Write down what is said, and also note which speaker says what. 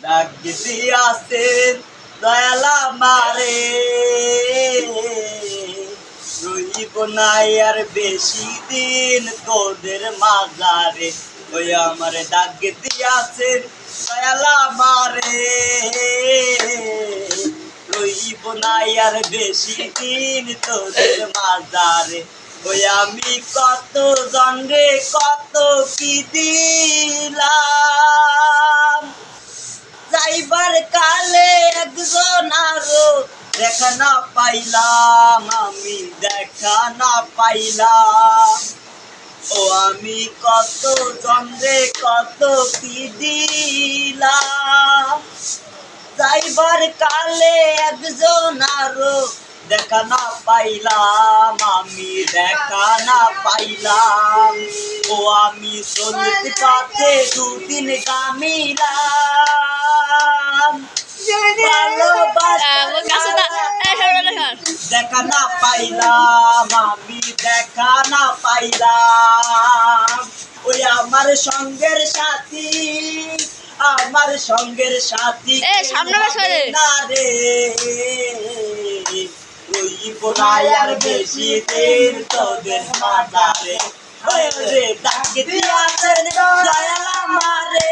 Speaker 1: ডাক দিয়াছেন দয়াল আমারে, রইব নাই আর বেশি দিন তোদের মাঝারে। ওই আমার ডাক দিয়াছেন দয়াল আমারে, রইব নাই আর বেশি দিন তোদের মাঝারে। ওই আমি কত জন্রে কত কি দিলাম, যাইবার কালে একজন আরো দেখা না পাইলাম, আমি দেখা না পাইলাম। ও আমি কত জন্রে কত কি দিলাম, যাইবার কালে একজন আরো দেখা না পাইলাম, আমি দেখা না পাইলাম। ও আমি চলতে পথে দুদিন গামিলাম, দেখা না পাইলাম, আমি দেখা না পাইলাম। ওই আমার সঙ্গের সাথী, আমার সঙ্গের সাথী না রে, ওই বোনাই আর বেশি দিন তোদের মাঝারে। ডাক দিয়াছেন দয়াল আমারে।